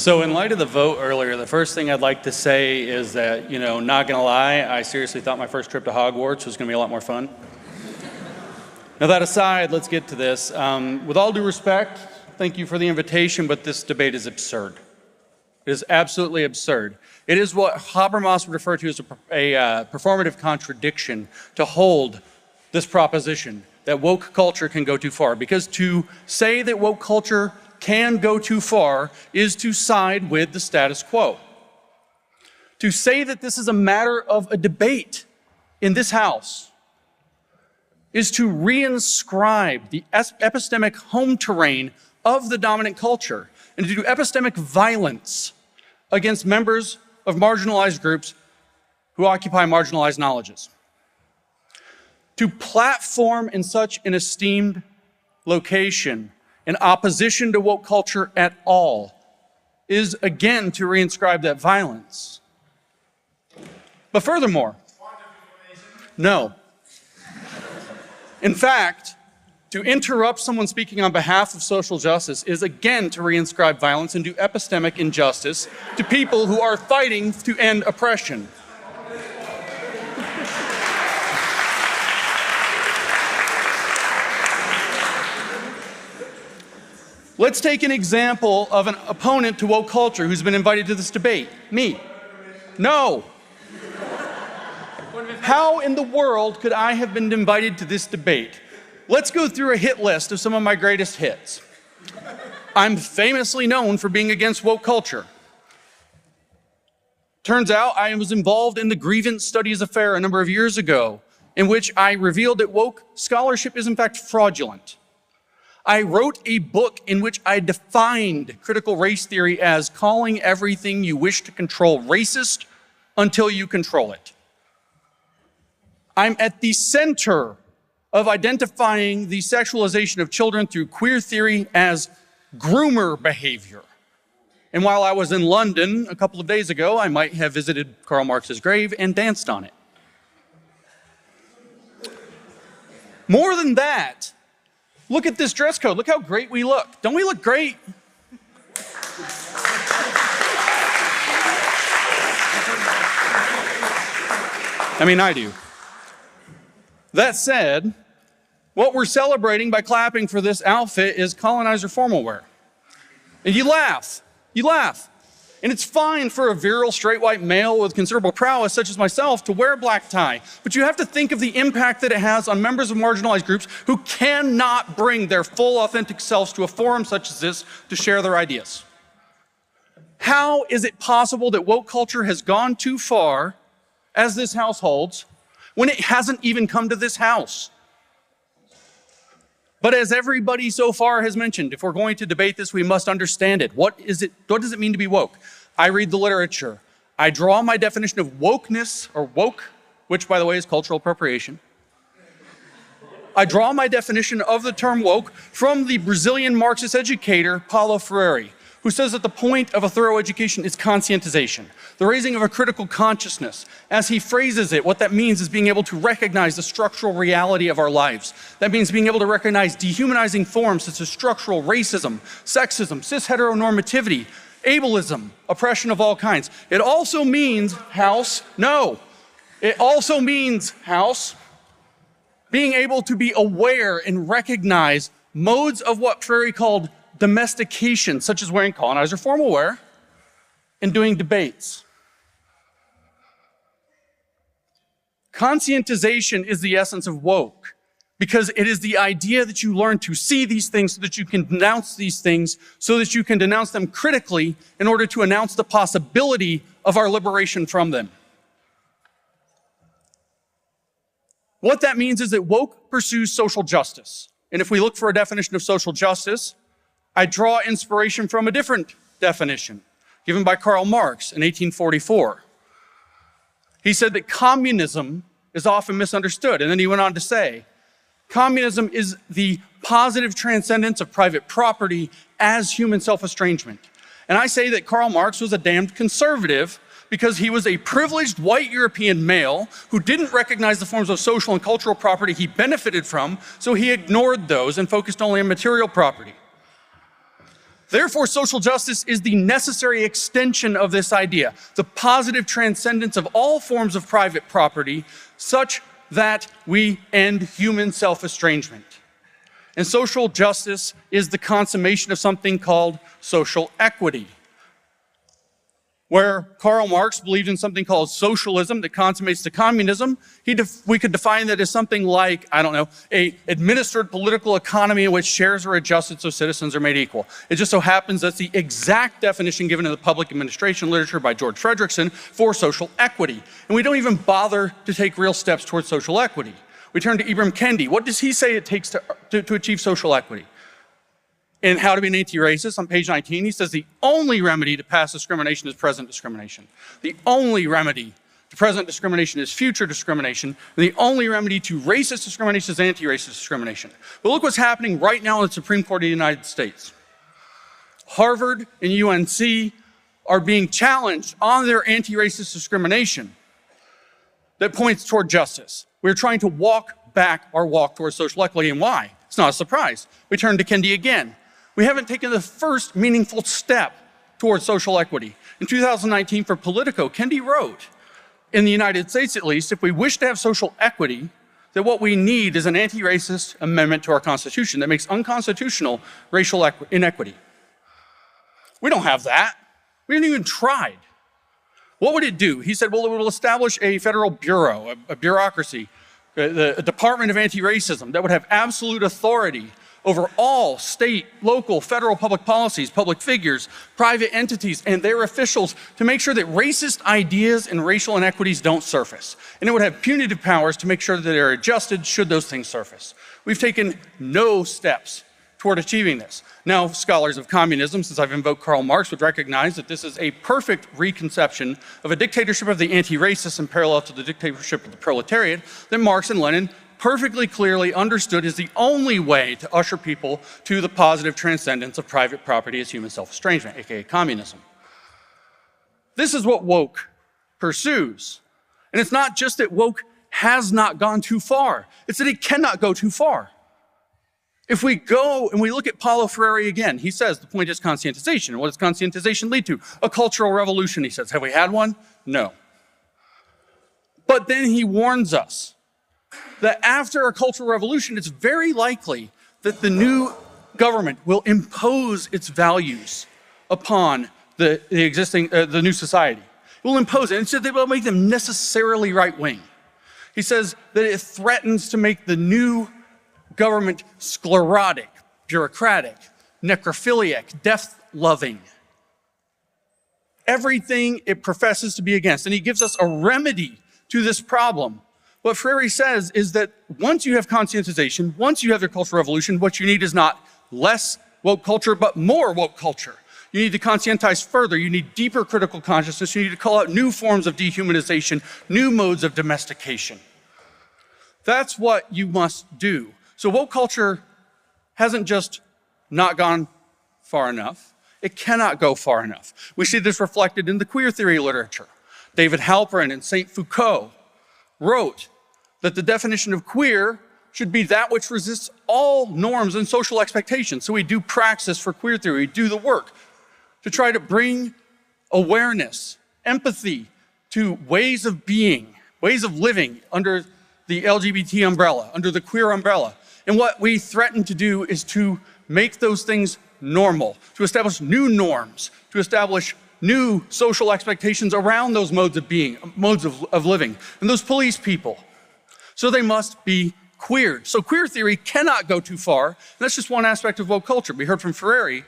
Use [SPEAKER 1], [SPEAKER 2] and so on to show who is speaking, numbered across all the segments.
[SPEAKER 1] So in light of the vote earlier, the first thing I'd like to say is that, not gonna lie, I seriously thought my first trip to Hogwarts was gonna be a lot more fun. Now that aside, let's get to this. With all due respect, thank you for the invitation, but this debate is absurd. It is absolutely absurd. It is what Habermas would refer to as a performative contradiction to hold this proposition that woke culture can go too far. Because to say that woke culture can go too far is to side with the status quo. To say that this is a matter of a debate in this house is to reinscribe the epistemic home terrain of the dominant culture and to do epistemic violence against members of marginalized groups who occupy marginalized knowledges. To platform in such an esteemed location in opposition to woke culture at all is again to reinscribe that violence. But furthermore, no. In fact, to interrupt someone speaking on behalf of social justice is again to reinscribe violence and do epistemic injustice to people who are fighting to end oppression. Let's take an example of an opponent to woke culture who's been invited to this debate. Me. No. How in the world could I have been invited to this debate? Let's go through a hit list of some of my greatest hits. I'm famously known for being against woke culture. Turns out I was involved in the grievance studies affair a number of years ago, in which I revealed that woke scholarship is in fact fraudulent. I wrote a book in which I defined critical race theory as calling everything you wish to control racist until you control it. I'm at the center of identifying the sexualization of children through queer theory as groomer behavior. And while I was in London a couple of days ago, I might have visited Karl Marx's grave and danced on it. More than that, look at this dress code. Look how great we look. Don't we look great? I mean, I do. That said, what we're celebrating by clapping for this outfit is colonizer formal wear. And you laugh. You laugh. And it's fine for a virile, straight white male with considerable prowess, such as myself, to wear a black tie. But you have to think of the impact that it has on members of marginalized groups who cannot bring their full, authentic selves to a forum such as this to share their ideas. How is it possible that woke culture has gone too far, as this house holds, when it hasn't even come to this house? But as everybody so far has mentioned, if we're going to debate this, we must understand it. What does it mean to be woke? I read the literature. I draw my definition of wokeness, or woke, which by the way is cultural appropriation. I draw my definition of the term woke from the Brazilian Marxist educator, Paulo Freire, who says that the point of a thorough education is conscientization, the raising of a critical consciousness. As he phrases it, what that means is being able to recognize the structural reality of our lives. That means being able to recognize dehumanizing forms such as structural racism, sexism, cis-heteronormativity, ableism, oppression of all kinds. It also means, being able to be aware and recognize modes of what Freire called domestication, such as wearing colonizer formal wear and doing debates. Conscientization is the essence of woke, because it is the idea that you learn to see these things so that you can denounce these things, so that you can denounce them critically in order to announce the possibility of our liberation from them. What that means is that woke pursues social justice. And if we look for a definition of social justice, I draw inspiration from a different definition given by Karl Marx in 1844. He said that communism is often misunderstood. And then he went on to say, communism is the positive transcendence of private property as human self-estrangement. And I say that Karl Marx was a damned conservative because he was a privileged white European male who didn't recognize the forms of social and cultural property he benefited from, so he ignored those and focused only on material property. Therefore, social justice is the necessary extension of this idea, the positive transcendence of all forms of private property, such that we end human self-estrangement. And social justice is the consummation of something called social equity, where Karl Marx believed in something called socialism that consummates to communism. We could define that as something like, I don't know, a administered political economy in which shares are adjusted so citizens are made equal. It just so happens that's the exact definition given in the public administration literature by George Frederickson for social equity. And we don't even bother to take real steps towards social equity. We turn to Ibram Kendi. What does he say it takes to achieve social equity? In How to Be an Anti-Racist, on page 19, he says the only remedy to past discrimination is present discrimination. The only remedy to present discrimination is future discrimination. And the only remedy to racist discrimination is anti-racist discrimination. But look what's happening right now in the Supreme Court of the United States. Harvard and UNC are being challenged on their anti-racist discrimination that points toward justice. We're trying to walk back our walk towards social equity. And why? It's not a surprise. We turn to Kendi again. We haven't taken the first meaningful step towards social equity. In 2019, for Politico, Kendi wrote, in the United States at least, if we wish to have social equity, that what we need is an anti-racist amendment to our Constitution that makes unconstitutional racial inequity. We don't have that. We haven't even tried. What would it do? He said, well, it will establish a federal bureau, a bureaucracy, a Department of Anti-Racism that would have absolute authority over all state, local, federal public policies, public figures, private entities, and their officials to make sure that racist ideas and racial inequities don't surface. And it would have punitive powers to make sure that they're adjusted should those things surface. We've taken no steps toward achieving this. Now, scholars of communism, since I've invoked Karl Marx, would recognize that this is a perfect reconception of a dictatorship of the anti-racists in parallel to the dictatorship of the proletariat that Marx and Lenin perfectly clearly understood is the only way to usher people to the positive transcendence of private property as human self-estrangement, aka communism. This is what woke pursues. And it's not just that woke has not gone too far, it's that it cannot go too far. If we go and we look at Paulo Freire again, he says the point is conscientization. And what does conscientization lead to? A cultural revolution, he says. Have we had one? No. But then he warns us that after a cultural revolution, it's very likely that the new government will impose its values upon the new society. It will impose it, and so they will make them necessarily right-wing. He says that it threatens to make the new government sclerotic, bureaucratic, necrophiliac, death-loving. Everything it professes to be against. And he gives us a remedy to this problem. What Freire says is that once you have conscientization, once you have your cultural revolution, what you need is not less woke culture, but more woke culture. You need to conscientize further. You need deeper critical consciousness. You need to call out new forms of dehumanization, new modes of domestication. That's what you must do. So woke culture hasn't just not gone far enough. It cannot go far enough. We see this reflected in the queer theory literature. David Halperin and Saint Foucault wrote that the definition of queer should be that which resists all norms and social expectations. So we do praxis for queer theory, we do the work to try to bring awareness, empathy to ways of being, ways of living under the LGBT umbrella, under the queer umbrella. And what we threaten to do is to make those things normal, to establish new norms, to establish new social expectations around those modes of being, modes of living, and those police people. So they must be queer. So queer theory cannot go too far. And that's just one aspect of woke culture. We heard from Freire,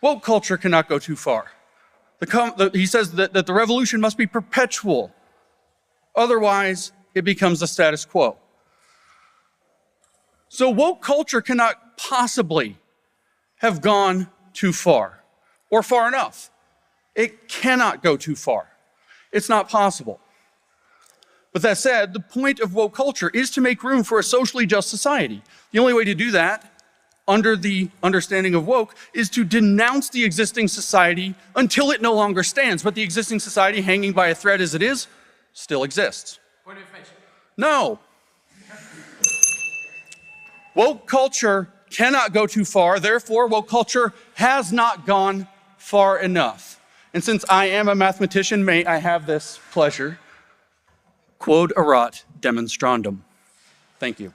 [SPEAKER 1] woke culture cannot go too far. He says that the revolution must be perpetual. Otherwise, it becomes the status quo. So woke culture cannot possibly have gone too far or far enough. It cannot go too far. It's not possible. But that said, the point of woke culture is to make room for a socially just society. The only way to do that, under the understanding of woke, is to denounce the existing society until it no longer stands. But the existing society, hanging by a thread as it is, still exists.
[SPEAKER 2] Point of information.
[SPEAKER 1] No. Woke culture cannot go too far. Therefore, woke culture has not gone far enough. And since I am a mathematician, may I have this pleasure? Quod erat demonstrandum. Thank you.